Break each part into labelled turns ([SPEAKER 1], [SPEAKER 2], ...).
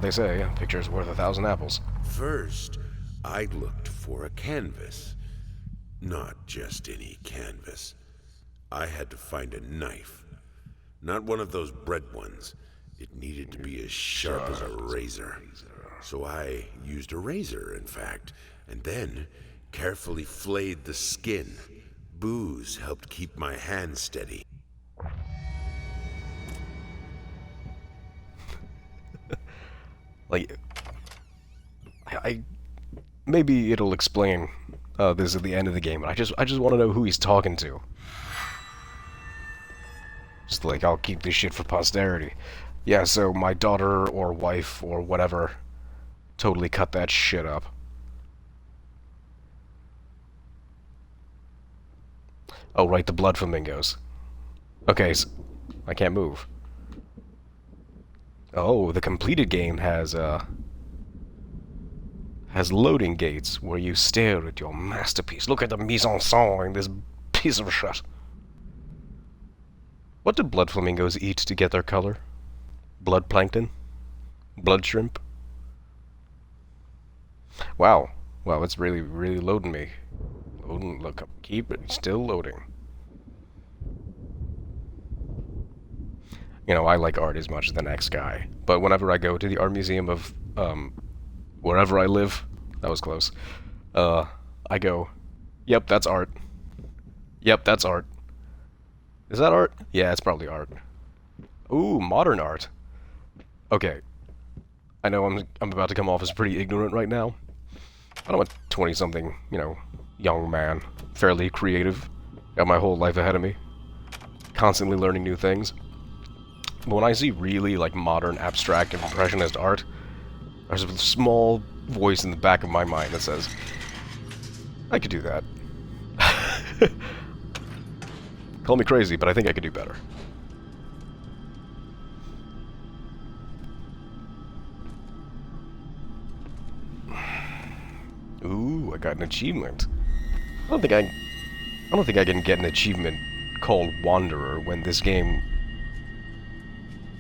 [SPEAKER 1] they say, a picture's worth 1,000 apples.
[SPEAKER 2] First, I looked for a canvas. Not just any canvas. I had to find a knife. Not one of those bread ones. It needed to be as sharp as a razor. So I used a razor, in fact, and then carefully flayed the skin. Booze helped keep my hand steady.
[SPEAKER 1] Like, I maybe it'll explain this at the end of the game, but I just want to know who he's talking to. Just like, I'll keep this shit for posterity. Yeah, so my daughter or wife or whatever totally cut that shit up. Oh, right, the blood flamingos. Okay, so I can't move. Oh, the completed game has loading gates where you stare at your masterpiece. Look at the mise-en-scène in this piece of shit. What do blood flamingos eat to get their color? Blood plankton? Blood shrimp? Wow. Wow, it's really, really loading me. Loading, look, keep it, still loading. You know, I like art as much as the next guy, but whenever I go to the art museum of, wherever I live, that was close, I go, yep, that's art. Yep, that's art. Is that art? Yeah, it's probably art. Ooh, modern art. Okay. I know I'm about to come off as pretty ignorant right now. I'm a 20-something, you know, young man, fairly creative, got my whole life ahead of me, constantly learning new things. But when I see really, like, modern, abstract, impressionist art, there's a small voice in the back of my mind that says, I could do that. Call me crazy, but I think I could do better. Ooh, I got an achievement. I don't think I can get an achievement called Wanderer when this game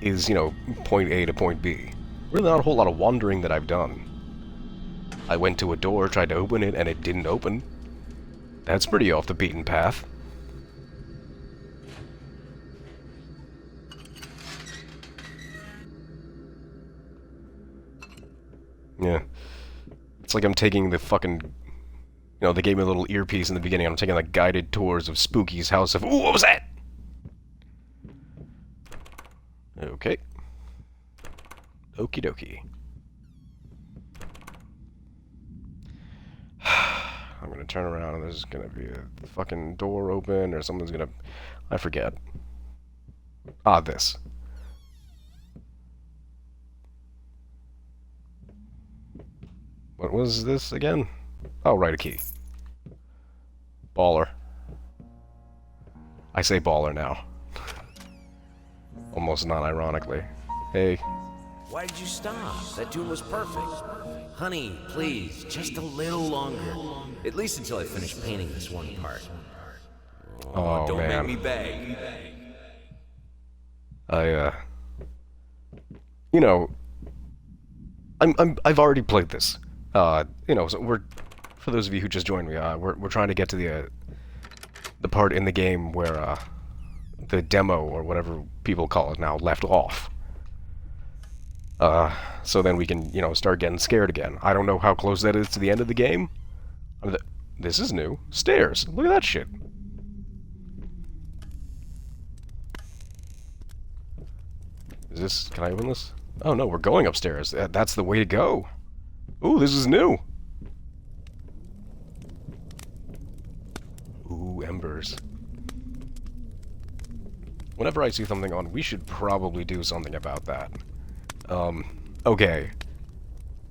[SPEAKER 1] is, you know, point A to point B. Really not a whole lot of wandering that I've done. I went to a door, tried to open it, and it didn't open. That's pretty off the beaten path. Yeah. It's like I'm taking the fucking... You know, they gave me a little earpiece in the beginning. I'm taking, like, guided tours of Spooky's house of... Ooh, what was that? Okay. Okie dokie. I'm gonna turn around and there's gonna be a fucking door open or someone's gonna... I forget. Ah, this. What was this again? Oh, right, a key. Baller. I say baller now. Almost non-ironically. Hey.
[SPEAKER 3] Why did you stop? That tune was perfect. Honey, please, just a little longer. At least until I finish painting this one part.
[SPEAKER 1] Oh,
[SPEAKER 3] don't
[SPEAKER 1] man.
[SPEAKER 3] make me beg.
[SPEAKER 1] You know, I've already played this. You know, so for those of you who just joined me, we're trying to get to the part in the game where, the demo, or whatever people call it now, left off. So then we can, you know, start getting scared again. I don't know how close that is to the end of the game. This is new. Stairs. Look at that shit. Is this... Can I open this? Oh no, we're going upstairs. That's the way to go. Ooh, this is new. Ooh, embers. Whenever I see something on, we should probably do something about that. Okay.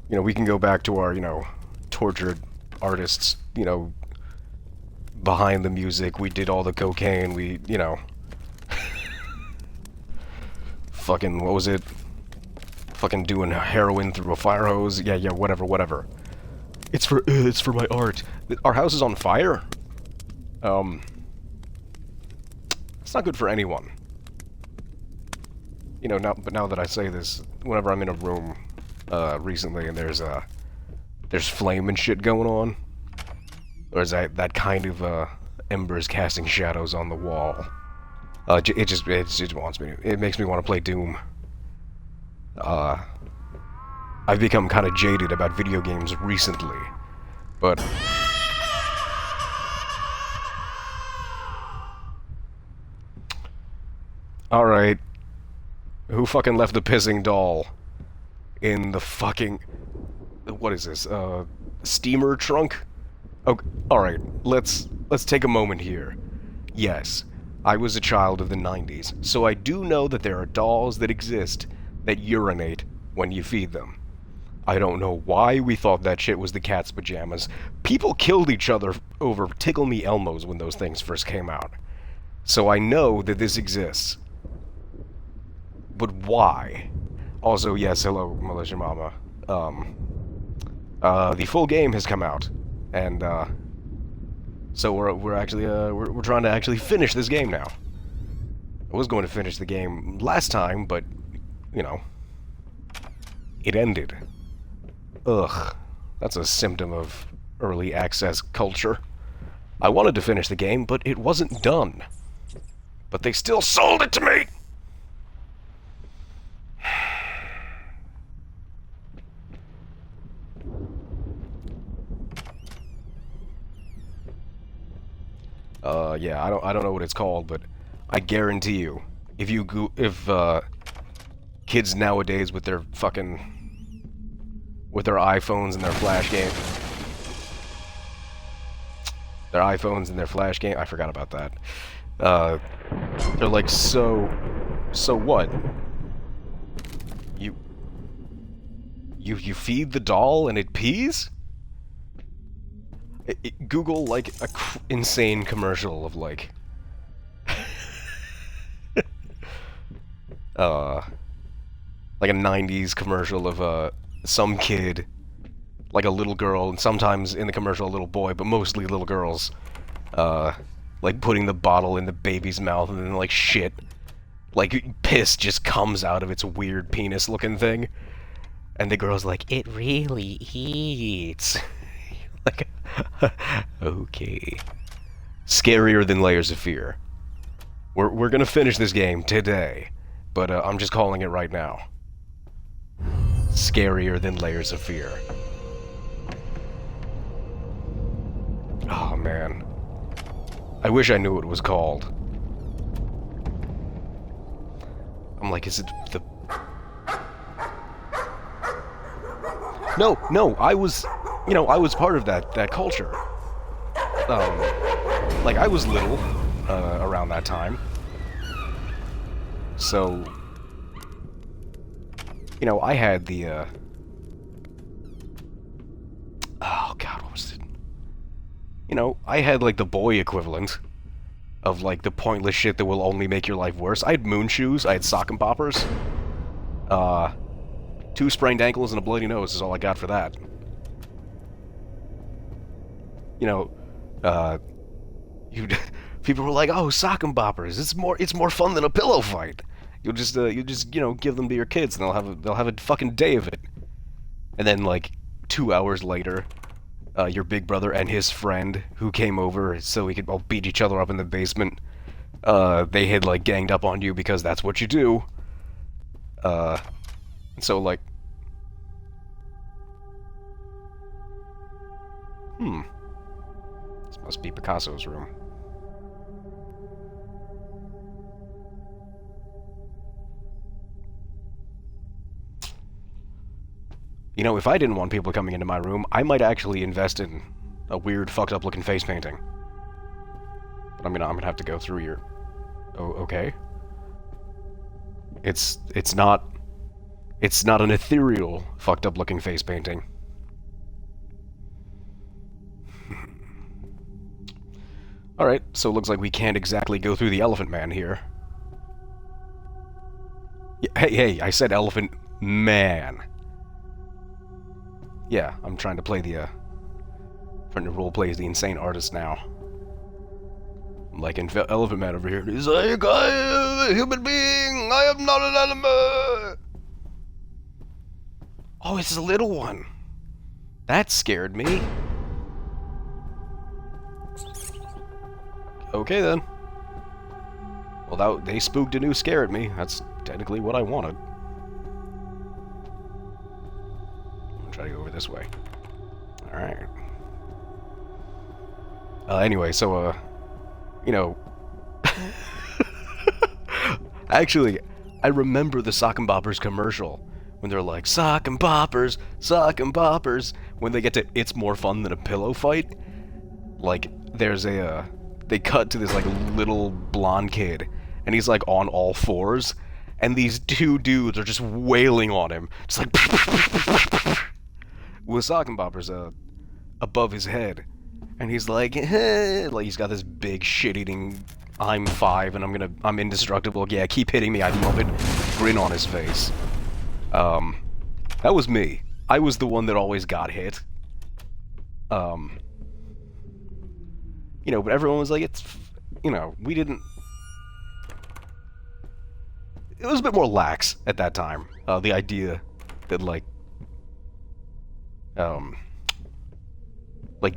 [SPEAKER 1] You know, we can go back to our, you know, tortured artists, you know, behind the music. We did all the cocaine, we, you know... Fucking, what was it? Fucking doing heroin through a fire hose? Yeah, whatever. It's for my art. Our house is on fire? It's not good for anyone. You know, but now that I say this, whenever I'm in a room recently, and there's flame and shit going on. Or is that kind of embers casting shadows on the wall? It just it makes me want to play Doom. I've become kind of jaded about video games recently, but all right, who fucking left the pissing doll in the fucking, what is this? Steamer trunk? Okay, all right, let's take a moment here. Yes, I was a child of the 90s, so I do know that there are dolls that exist that urinate when you feed them. I don't know why we thought that shit was the cat's pajamas. People killed each other over Tickle Me Elmos when those things first came out. So I know that this exists. But why? Also, yes, hello, Militia Mama. The full game has come out, and so we're actually we're trying to actually finish this game now. I was going to finish the game last time, but you know, it ended. Ugh, that's a symptom of early access culture. I wanted to finish the game, but it wasn't done. But they still sold it to me! Yeah, I don't know what it's called, but I guarantee you, if kids nowadays with their iPhones and their flash game, I forgot about that. They're like, so what? You feed the doll and it pees? Google like a insane commercial of like like a 90s commercial of some kid, like a little girl, and sometimes in the commercial a little boy, but mostly little girls, like putting the bottle in the baby's mouth, and then like shit, like piss just comes out of its weird penis looking thing, and the girl's like, it really eats. Like, okay. Scarier than Layers of Fear. We're gonna finish this game today, but I'm just calling it right now. Scarier than Layers of Fear. Oh man. I wish I knew what it was called. I'm like, is it the... No, I was part of that culture. Like, I was little, around that time. So, I had the, oh god, what was it? I had, like, the boy equivalent of, like, the pointless shit that will only make your life worse. I had moon shoes, I had sock and poppers. 2 sprained ankles and a bloody nose is all I got for that. People were like, "Oh, sock and boppers! It's more fun than a pillow fight. You'll just give them to your kids, and they'll have a fucking day of it." And then like 2 hours later, your big brother and his friend who came over so we could all beat each other up in the basement, they had like ganged up on you because that's what you do. So like, this must be Picasso's room. If I didn't want people coming into my room, I might actually invest in a weird, fucked up looking face painting. But I'm gonna have to go through your... Oh, okay. It's not an ethereal, fucked up looking face painting. Alright, so it looks like we can't exactly go through the Elephant Man here. Hey, I said Elephant Man. Yeah, I'm trying to play the, trying to roleplay as the insane artist now. I'm like, Elephant Man over here. He's like, I am a human being! I am not an animal! Oh, it's a little one. That scared me. Okay then. Well, they spooked and who scared me. That's technically what I wanted. I'll try to go over this way. Alright. Anyway, so, you know... Actually, I remember the Sock and Boppers commercial. When they're like, Sock and Boppers, when they get to It's More Fun Than a Pillow Fight. Like, there's a, they cut to this, like, little blonde kid, and he's, like, on all fours, and these two dudes are just wailing on him. Just like, with Sock and Boppers, above his head. And he's like, like, he's got this big shit-eating, I'm 5, and I'm indestructible, yeah, keep hitting me, I love it, grin on his face. That was me. I was the one that always got hit. You know, but everyone was like, it's, you know, we didn't... It was a bit more lax at that time. The idea that, like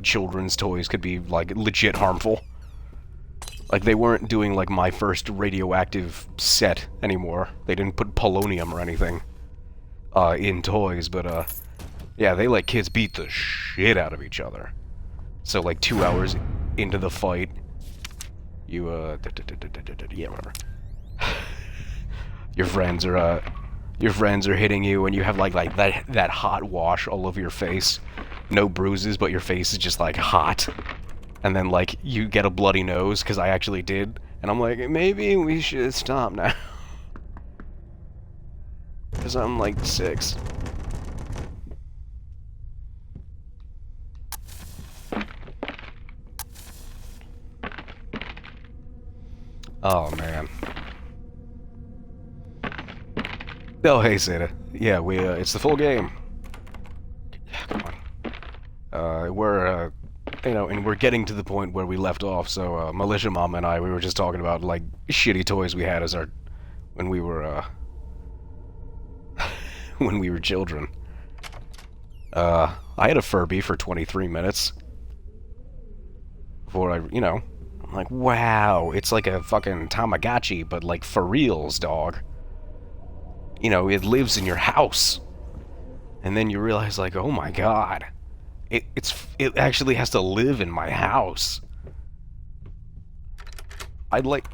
[SPEAKER 1] children's toys could be, like, legit harmful. Like, they weren't doing, like, my first radioactive set anymore. They didn't put polonium or anything in toys, but, yeah, they let kids beat the shit out of each other. So, like, 2 hours into the fight, you, yeah, whatever. Your friends are hitting you, and you have, like that hot wash all over your face. No bruises, but your face is just, like, hot. And then, like, you get a bloody nose, because I actually did. And I'm like, maybe we should stop now. Because I'm, like, 6. Oh, man. Oh, hey, Zeta. Yeah, it's the full game. Come on. We're, you know, and we're getting to the point where we left off, so, Militia Mama and we were just talking about, like, shitty toys we had as when we were, when we were children. I had a Furby for 23 minutes. Before you know, I'm like, wow, it's like a fucking Tamagotchi, but, like, for reals, dog. You know, it lives in your house. And then you realize, like, oh my god. It actually has to live in my house. I'd like...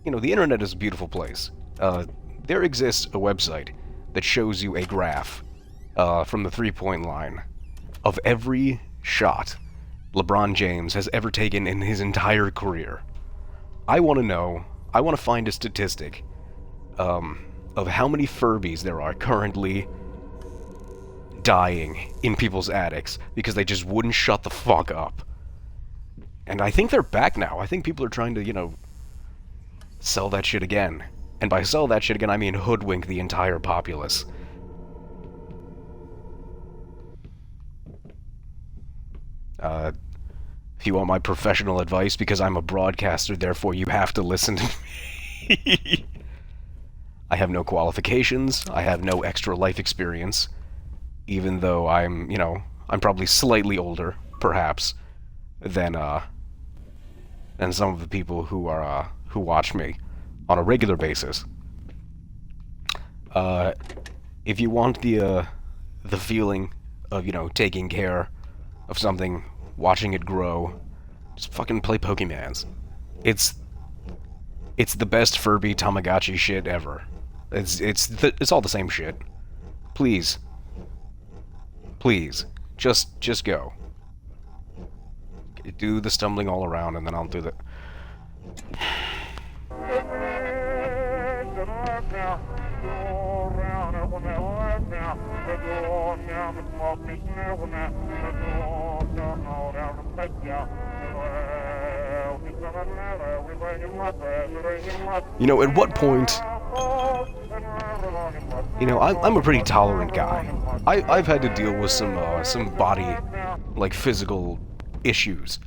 [SPEAKER 1] You know, the internet is a beautiful place. There exists a website that shows you a graph from the three-point line of every shot LeBron James has ever taken in his entire career. I want to know, I want to find a statistic of how many Furbies there are currently dying in people's attics because they just wouldn't shut the fuck up. And I think they're back now. I think people are trying to, you know, sell that shit again. And by sell that shit again, I mean hoodwink the entire populace. If you want my professional advice, because I'm a broadcaster, therefore you have to listen to me. I have no qualifications, I have no extra life experience, even though I'm, you know, I'm probably slightly older, perhaps, than some of the people who are, who watch me on a regular basis. If you want the feeling of, you know, taking care of something, watching it grow, just fucking play Pokemans. It's the best Furby Tamagotchi shit ever. It's all the same shit. Please, just go. Do the stumbling all around, and then I'll do the. You know, at what point... You know, I'm a pretty tolerant guy. I've had to deal with some body, like, physical issues.